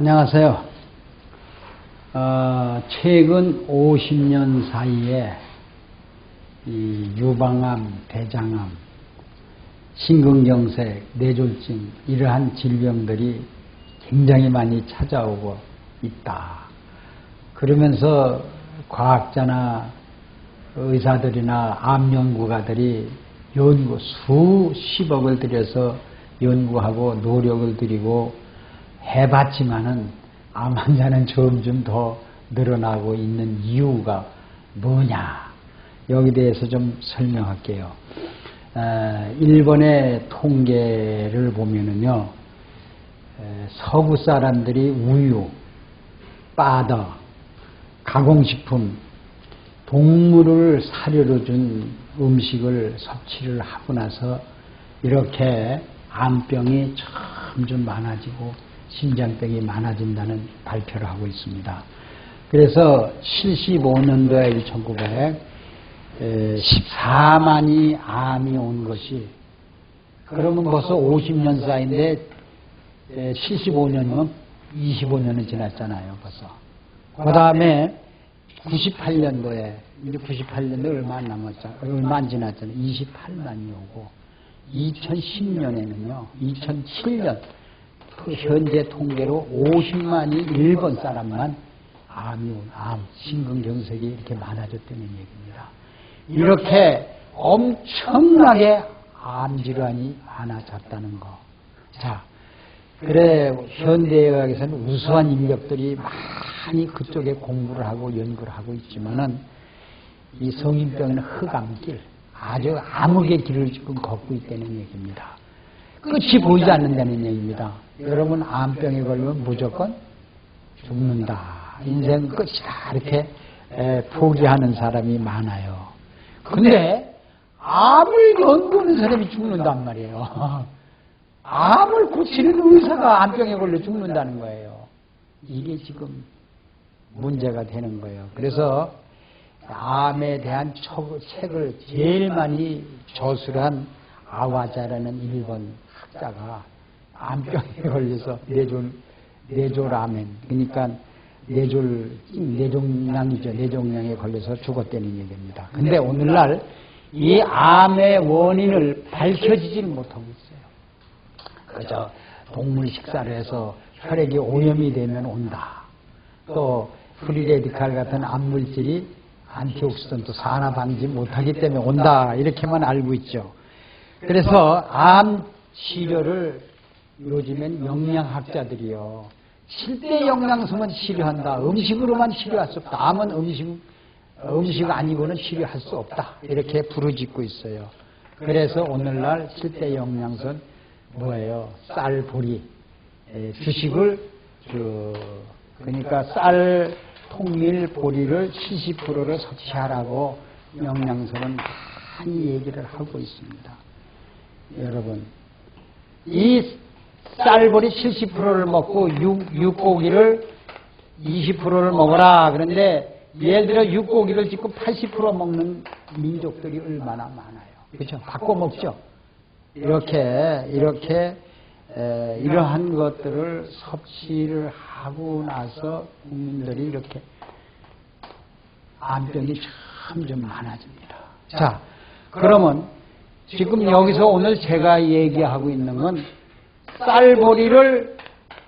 안녕하세요. 최근 50년 사이에 이 유방암, 대장암, 심근경색, 뇌졸중 이러한 질병들이 굉장히 많이 찾아오고 있다. 그러면서 과학자나 의사들이나 암 연구가들이 수십억을 들여서 연구하고 노력을 들이고 해봤지만은 암 환자는 점점 더 늘어나고 있는 이유가 뭐냐? 여기 대해서 좀 설명할게요. 일본의 통계를 보면은요, 서구 사람들이 우유, 바다, 가공식품, 동물을 사료로 준 음식을 섭취를 하고 나서 이렇게 암병이 점점 많아지고 심장병이 많아진다는 발표를 하고 있습니다. 그래서 75년도에 1914만이 암이 온 것이, 그러면 벌써 50년 사이인데 75년이면 25년은 지났잖아요, 벌써. 그 다음에 98년도에, 이제 98년도 얼마 안 지났잖아요. 28만이 오고, 2010년에는요, 2007년, 현재 통계로 50만이 일본 사람만 암, 심근경색이 이렇게 많아졌다는 얘기입니다. 이렇게 엄청나게 암질환이 많아졌다는 거. 자, 그래, 현대의학에서는 우수한 인력들이 많이 그쪽에 공부를 하고 연구를 하고 있지만은 이 성인병에는 흑암길, 아주 암흑의 길을 지금 걷고 있다는 얘기입니다. 끝이 보이지 않는다는 얘기입니다. 여러분, 암병에 걸리면 무조건 죽는다. 인생 끝이다. 이렇게 포기하는 사람이 많아요. 근데 암을 연구하는 사람이 죽는단 말이에요. 암을 고치는 의사가 암병에 걸려 죽는다는 거예요. 이게 지금 문제가 되는 거예요. 그래서 암에 대한 책을 제일 많이 저술한 아와자라는 일본 학자가 암병에 걸려서 뇌졸암, 그러니까 뇌종양이죠. 뇌종양에 걸려서 죽었다는 얘기입니다. 근데 오늘날 이 암의 원인을 밝혀지지는 못하고 있어요. 그저 동물 식사를 해서 혈액이 오염이 되면 온다. 또 프리레디칼 같은 암물질이 안티옥시던트 산화 방지 못하기 때문에 온다. 이렇게만 알고 있죠. 그래서 암 치료를 요즘엔 영양학자들이요, 7대 영양소만 치료한다. 음식으로만 치료할 수 없다. 암은 음식 아니고는 치료할 수 없다. 이렇게 부르짖고 있어요. 그래서 오늘날 7대 영양소는 뭐예요? 쌀, 보리, 주식을 그러니까 쌀, 통밀, 보리를 70%를 섭취하라고 영양소는 많이 얘기를 하고 있습니다. 여러분, 이 쌀보리 70%를 먹고 육고기를 20%를 먹어라. 그런데 예를 들어 육고기를 지금 80% 먹는 민족들이 얼마나 많아요. 그렇죠? 바꿔 먹죠. 이러한 것들을 섭취를 하고 나서 국민들이 이렇게 암병이 점점 많아집니다. 자, 그러면 지금 여기서 오늘 제가 얘기하고 있는 건 쌀보리를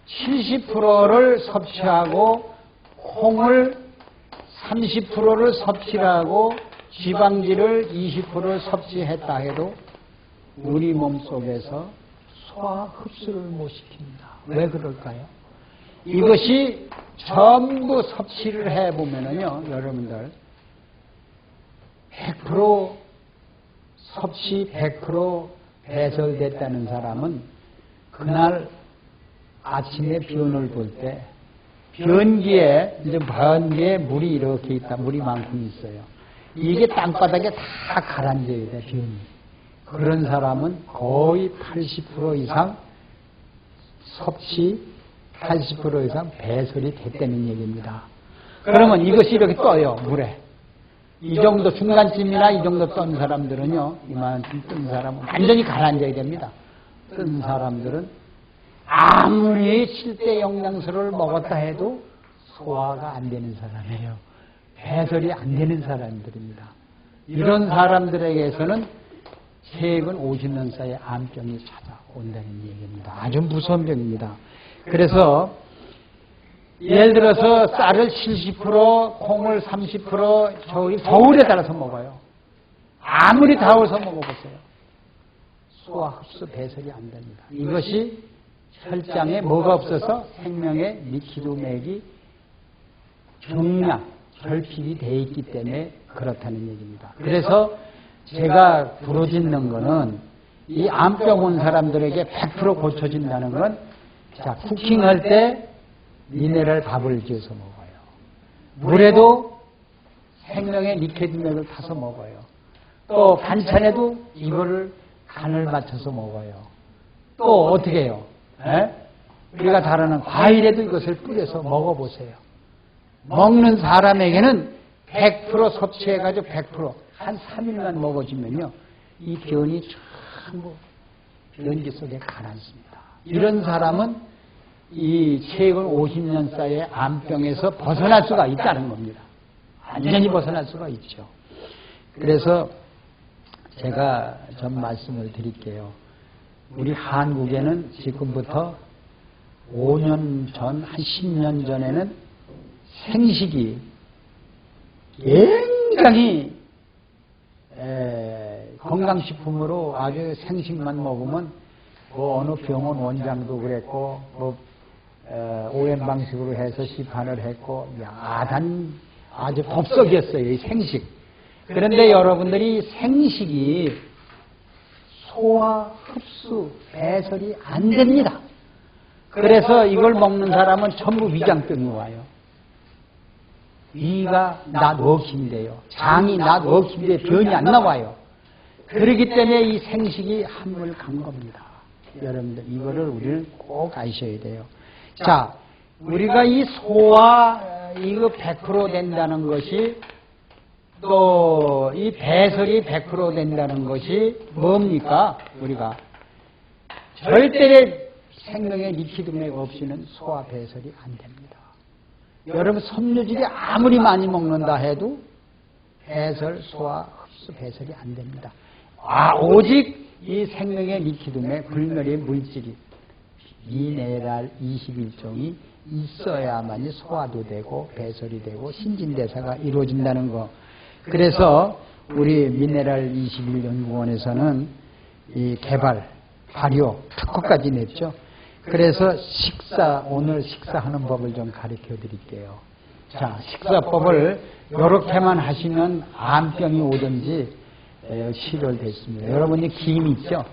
70%를 섭취하고 콩을 30%를 섭취하고 지방질을 20%를 섭취했다 해도 우리 몸속에서 소화 흡수를 못 시킵니다. 왜 그럴까요? 이것이 전부 섭취를 해보면은요, 여러분들 100% 섭취 100% 배설됐다는 사람은 그날 아침에 변을 볼 때 변기에 물이 이렇게 있다. 물이 만큼 있어요. 이게 땅바닥에 다 가라앉아야 돼, 변이. 그런 사람은 거의 80% 이상 섭취, 80% 이상 배설이 됐다는 얘기입니다. 그러면 이것이 이렇게 떠요, 물에. 이 정도 중간쯤이나 이 정도 떤 사람들은요, 이만큼 뜬 사람은 완전히 가라앉아야 됩니다. 뜬 사람들은 아무리 7대 영양소를 먹었다 해도 소화가 안 되는 사람이에요. 배설이 안 되는 사람들입니다. 이런 사람들에게서는 최근 50년 사이에 암병이 찾아온다는 얘기입니다. 아주 무서운 병입니다. 그래서 예를 들어서 쌀을 70%, 콩을 30% 저기 겨울에 따라서 먹어요. 아무리 더워서 먹어보세요. 소화, 흡수, 배설이 안 됩니다. 이것이 혈장에 뭐가 없어서 생명의 리퀴드맥이 경량, 결핍이 되어 있기 때문에 그렇다는 얘기입니다. 그래서 제가 부르짖는 거는 이 암병 온 사람들에게 100% 고쳐진다는 건 자, 쿠킹할 때 미네랄 밥을 지어서 먹어요. 물에도 생명의 리퀴드맥을 타서 먹어요. 또 반찬에도 이거를 간을 맞춰서 먹어요. 또 어떻게 해요? 우리가 잘 아는 과일에도 이것을 뿌려서 먹어보세요. 먹는 사람에게는 100% 섭취해가지고 100%한 3일만 먹어주면요. 이 변이 전부 변기 속에 가라앉습니다. 이런 사람은 이 최근 50년 사이의 암병에서 벗어날 수가 있다는 겁니다. 완전히 벗어날 수가 있죠. 그래서 제가 좀 말씀을 드릴게요. 우리 한국에는 지금부터 5년 전, 한 10년 전에는 생식이 굉장히 건강식품으로 아주 생식만 먹으면 뭐 어느 병원 원장도 그랬고 뭐 오염 방식으로 해서 시판을 했고 아주 법석이었어요. 이 생식. 그런데 여러분들이 생식이 소화, 흡수, 배설이 안 됩니다. 그래서 이걸 먹는 사람은 전부 위장병이 와요. 위가 낫 먹힌대요. 장이 낫 먹힌데 변이 안 나와요. 그렇기 때문에 이 생식이 한물 간 겁니다. 여러분들 이거를 우리는 꼭 아셔야 돼요. 자, 우리가 이 소화 이거 100% 된다는 것이 또 이 배설이 100% 된다는 것이 뭡니까? 우리가 절대 생명의 리퀴드맥 없이는 소화 배설이 안 됩니다. 여러분 섬유질이 아무리 많이 먹는다 해도 배설, 소화, 흡수, 배설이 안 됩니다. 오직 이 생명의 리퀴드맥, 불멸의 물질이 미네랄 21종이 있어야만이 소화도 되고 배설이 되고 신진대사가 이루어진다는 거. 그래서 우리 미네랄 21연구원에서는 이 개발, 발효, 특허까지 냈죠. 그래서 오늘 식사하는 법을 좀 가르쳐 드릴게요. 자, 식사법을 이렇게만 하시면 암병이 오든지 치료됐습니다. 여러분이 김 있죠?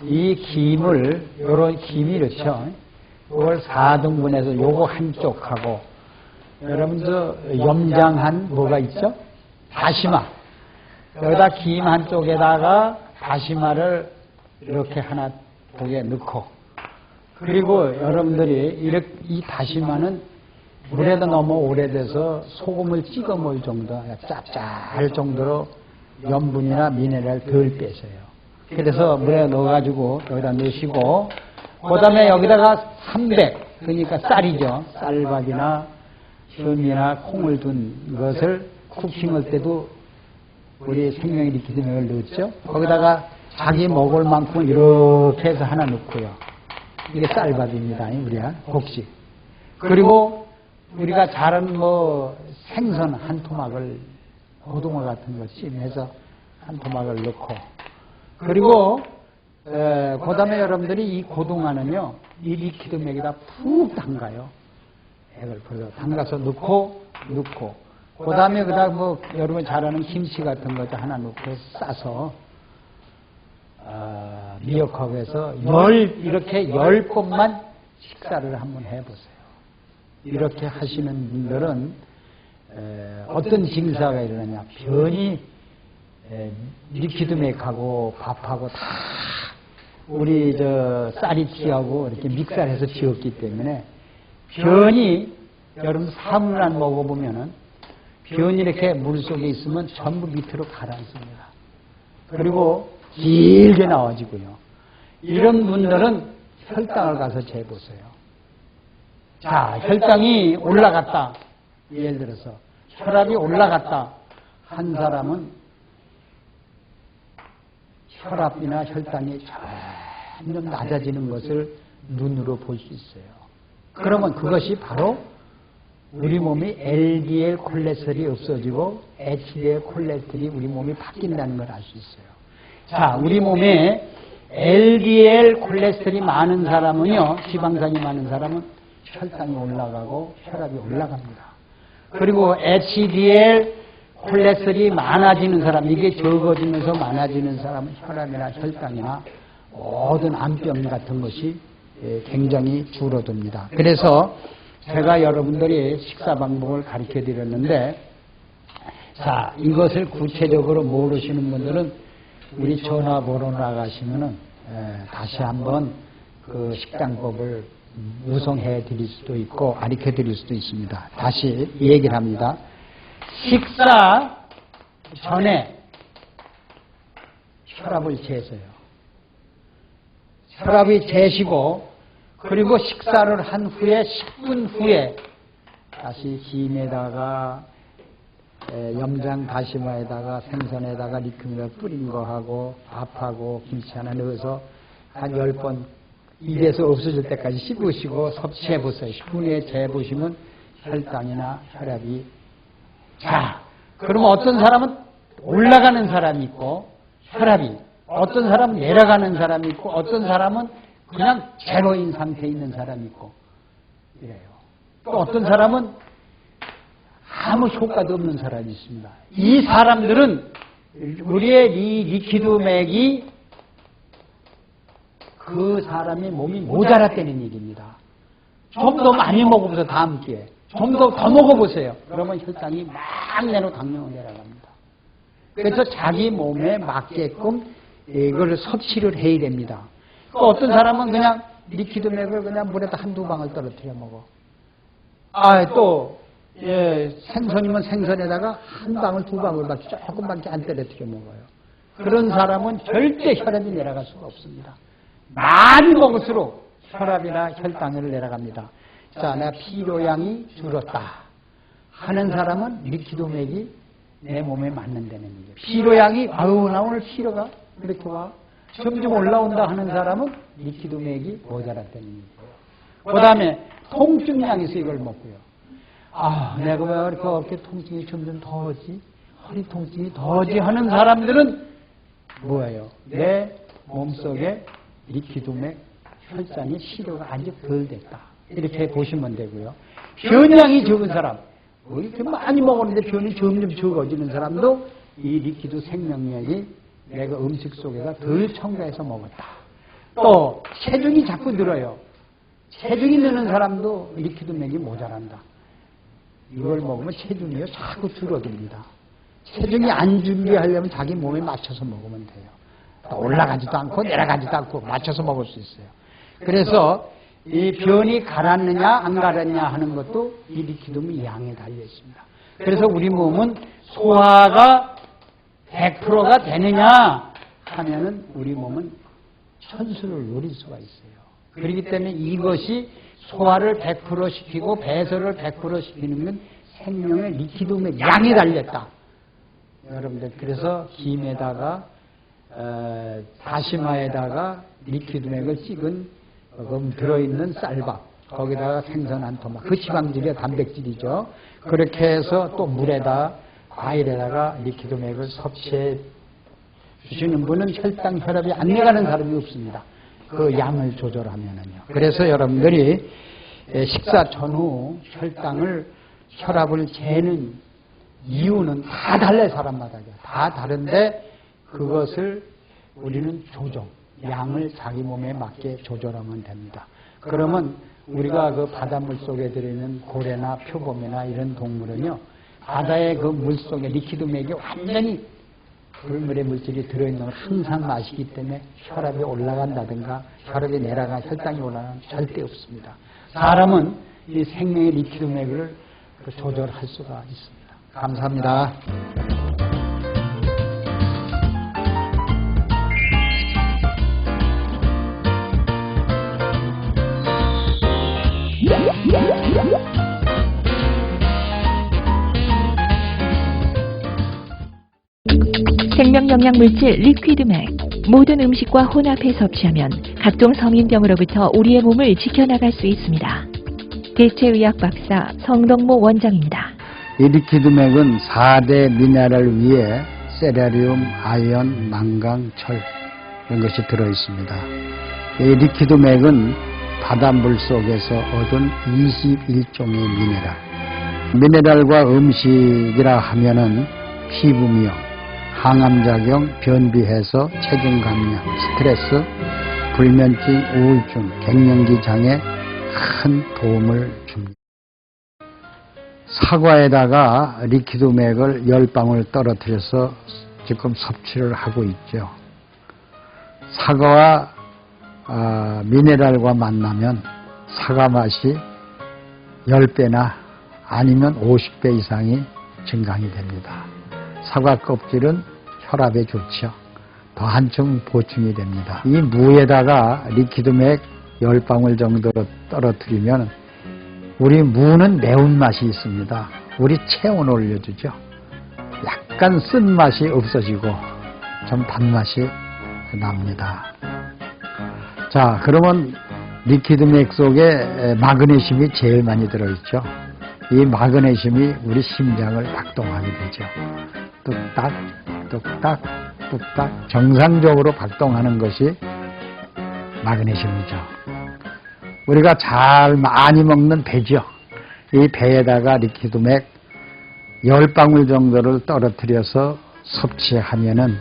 이 김을, 요런 김이 이렇죠? 이걸 4등분해서 요거 한쪽하고, 여러분 염장한 뭐가 있죠? 다시마. 여기다 김 한쪽에다가 다시마를 이렇게 하나 독에 넣고, 그리고 여러분들이 이 다시마는 물에다 너무 오래돼서 소금을 찍어 먹을 정도, 짭짤할 정도로 염분이나 미네랄 덜 빼세요. 그래서 물에 넣어가지고 여기다 넣으시고, 그 다음에 여기다가 300, 그러니까 쌀이죠. 쌀밥이나 현미나 콩을 둔 것을 쿠킹할 때도 우리 생명의 리퀴드맥을 넣었죠. 거기다가 자기 먹을 만큼 이렇게 해서 하나 넣고요. 이게 쌀밥입니다. 우리가 곡식. 그리고 우리가 잘 아는 생선 한 토막을 고등어 같은 거 찜해서 한 토막을 넣고, 그리고 그 다음에 여러분들이 이 고등어는요, 이 리퀴드맥에다 푹 담가요. 액을 풀어서 담가서 넣고, 그 다음에 여러분 잘 아는 김치 같은 거 하나 넣고 싸서 미역국에서 이렇게 10번만 식사를 한번 해보세요. 이렇게 하시는 분들은 어떤 증사가 일어나냐, 변이 리퀴드맥하고 밥하고 다 우리 쌀이 튀하고 이렇게 믹사해서 지었기 때문에 변이, 여러분 사물만 먹어보면은 변이 이렇게 물속에 있으면 전부 밑으로 가라앉습니다. 그리고 길게 나와지고요. 이런 분들은 혈당을 가서 재보세요. 자, 혈당이 올라갔다. 예를 들어서 혈압이 올라갔다. 한 사람은 혈압이나 혈당이 점점 낮아지는 것을 눈으로 볼 수 있어요. 그러면 그것이 바로 우리 몸이 LDL 콜레스테롤이 없어지고 HDL 콜레스테롤이 우리 몸이 바뀐다는 걸 알 수 있어요. 자, 우리 몸에 LDL 콜레스테롤이 많은 사람은요, 지방산이 많은 사람은 혈당이 올라가고 혈압이 올라갑니다. 그리고 HDL 콜레스테롤이 많아지는 사람, 이게 적어지면서 많아지는 사람은 혈압이나 혈당이나 모든 암병 같은 것이 굉장히 줄어듭니다. 그래서 제가 여러분들이 식사 방법을 가르쳐 드렸는데, 자, 이것을 구체적으로 모르시는 분들은 우리 전화번호 나가시면은 다시 한번 그 식단법을 구성해 드릴 수도 있고 가르쳐 드릴 수도 있습니다. 다시 얘기를 합니다. 식사 전에 혈압을 재세요. 혈압이 재시고, 그리고 식사를 한 후에 10분 후에 다시 김에다가 염장 다시마에다가 생선에다가 리크미를 뿌린 거하고 밥하고 김치 하나 넣어서 한 10번 입에서 없어질 때까지 씹으시고 섭취해 보세요. 10분 후에 재보시면 혈당이나 혈압이, 자, 그러면 어떤 사람은 올라가는 사람이 있고 혈압이, 어떤 사람은 내려가는 사람이 있고 어떤 사람은 그냥 제로인 상태에 있는 사람이 있고 이래요. 또 어떤 사람은 아무 효과도 없는 사람이 있습니다. 이 사람들은 우리의 이 리퀴드맥이 그 사람의 몸이 모자랐다는 얘기입니다. 좀 더 많이 먹어보세요. 다음 기회에. 좀 더 먹어보세요. 그러면 혈당이 막 내려 강령을 내려갑니다. 그래서 자기 몸에 맞게끔 이걸 섭취를 해야 됩니다. 어떤 사람은 그냥 리퀴드맥을 그냥 물에다 한두 방울 떨어뜨려 먹어. 또 생선이면 생선에다가 한 방울 두 방울밖에 조금밖에 안 떨어뜨려 먹어요. 그런 사람은 절대 혈압이 내려갈 수가 없습니다. 많이 먹을수록 혈압이나 혈당이 내려갑니다. 자, 내가 피로량이 줄었다 하는 사람은 리퀴드맥이 내 몸에 맞는다는 얘기예요. 피로량이 나 오늘 피로가 이렇게 와 점점 올라온다 하는 사람은 리퀴드맥이 모자랐다는 얘기예요. 그 다음에 통증량에서 이걸 먹고요. 내가 왜 이렇게 통증이 점점 더하지? 허리 통증이 더하지 하는 사람들은 뭐예요? 내 몸속에 리퀴드맥 혈장의 시료가 아주 덜 됐다. 이렇게 보시면 되고요. 변량이 적은 사람, 이렇게 많이 먹었는데 변이 점점 적어지는 사람도 이 리퀴드 생명력이 내가 음식 속에다 덜 첨가해서 먹었다. 또 체중이 자꾸 늘어요. 체중이 느는 사람도 리퀴드맥이 모자란다. 이걸 먹으면 체중이 자꾸 줄어듭니다. 체중이 안 준비하려면 자기 몸에 맞춰서 먹으면 돼요. 올라가지도 않고 내려가지도 않고 맞춰서 먹을 수 있어요. 그래서 이 변이 가랐느냐 안 가랐냐 하는 것도 이 리퀴드의 양에 달려 있습니다. 그래서 우리 몸은 소화가 100%가 되느냐 하면은 우리 몸은 천수를 노릴 수가 있어요. 그렇기 때문에 이것이 소화를 100% 시키고 배설을 100% 시키는 건 생명의 리퀴드의 양이 달렸다. 여러분들, 그래서 김에다가 다시마에다가 리퀴드맥을 찍은 들어있는 쌀밥, 거기다가 생선 한 토막, 그 지방질이 단백질이죠. 그렇게 해서 또 물에다 과일에다가 리퀴드맥을 섭취해 주시는 분은 혈당, 혈압이 안 내려가는 사람이 없습니다. 그 양을 조절하면은요. 그래서 여러분들이 식사 전후 혈압을 재는 이유는 다 달라요. 사람마다 다 다른데 그것을 우리는 양을 자기 몸에 맞게 조절하면 됩니다. 그러면 우리가 그 바닷물 속에 들어있는 고래나 표범이나 이런 동물은요, 바다의 그 물 속에 리퀴드맥이 완전히 불물의 물질이 들어있는 걸 항상 마시기 때문에 혈압이 올라간다든가 혈압이 내려가 혈당이 올라가는 절대 없습니다. 사람은 이 생명의 리퀴드맥을 조절할 수가 있습니다. 감사합니다. 생명영양물질 리퀴드맥. 모든 음식과 혼합해 섭취하면 각종 성인병으로부터 우리의 몸을 지켜나갈 수 있습니다. 대체의학 박사 성동모 원장입니다. 이 리퀴드맥은 4대 미네랄 위에 세라리움, 아연, 망강, 철 이런 것이 들어있습니다. 이 리퀴드맥은 바닷물 속에서 얻은 21종의 미네랄. 미네랄과 음식이라 하면은 피부미용, 항암작용, 변비해소, 체중 감량, 스트레스, 불면증, 우울증, 갱년기 장애 큰 도움을 줍니다. 사과에다가 리퀴드맥을 10방울 떨어뜨려서 지금 섭취를 하고 있죠. 사과와 미네랄과 만나면 사과 맛이 10배나 아니면 50배 이상이 증강이 됩니다. 사과 껍질은 혈압에 좋죠. 더 한층 보충이 됩니다. 이 무에다가 리퀴드맥 10방울 정도로 떨어뜨리면 우리 무는 매운맛이 있습니다. 우리 체온을 올려주죠. 약간 쓴맛이 없어지고 좀 단맛이 납니다. 자, 그러면 리퀴드맥 속에 마그네슘이 제일 많이 들어있죠. 이 마그네슘이 우리 심장을 박동하게 되죠. 뚝딱, 뚝딱, 뚝딱 정상적으로 박동하는 것이 마그네슘이죠. 우리가 잘 많이 먹는 배죠. 이 배에다가 리퀴드맥 10방울 정도를 떨어뜨려서 섭취하면은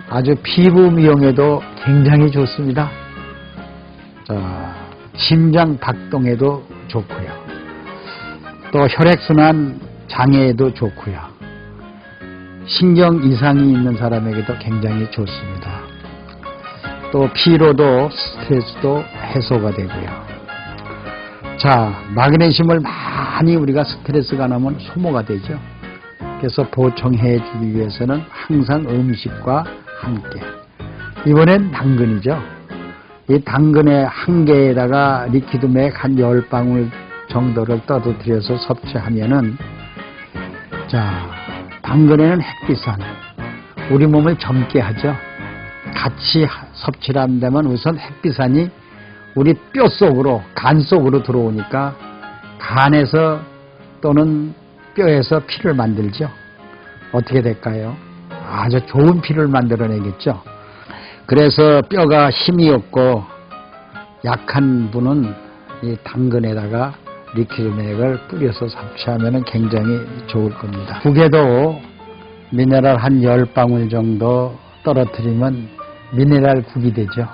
아주 피부 미용에도 굉장히 좋습니다. 자, 심장 박동에도 좋고요. 또 혈액순환 장애에도 좋고요. 신경 이상이 있는 사람에게도 굉장히 좋습니다. 또 피로도 스트레스도 해소가 되고요. 자, 마그네슘을 많이 우리가 스트레스가 나면 소모가 되죠. 그래서 보충해 주기 위해서는 항상 음식과 함께. 이번엔 당근이죠. 이 당근의 한 개에다가 리퀴드맥 한 10방울 정도를 떨어뜨려서 섭취하면은, 자, 당근에는 햇빛산, 우리 몸을 젊게 하죠. 같이 섭취를 한다면 우선 햇빛산이 우리 뼈 속으로, 간 속으로 들어오니까 간에서 또는 뼈에서 피를 만들죠. 어떻게 될까요? 아주 좋은 피를 만들어내겠죠. 그래서 뼈가 힘이 없고 약한 분은 이 당근에다가 리퀴드맥을 뿌려서 섭취하면 굉장히 좋을 겁니다. 국에도 미네랄 한 10방울 정도 떨어뜨리면 미네랄 국이 되죠.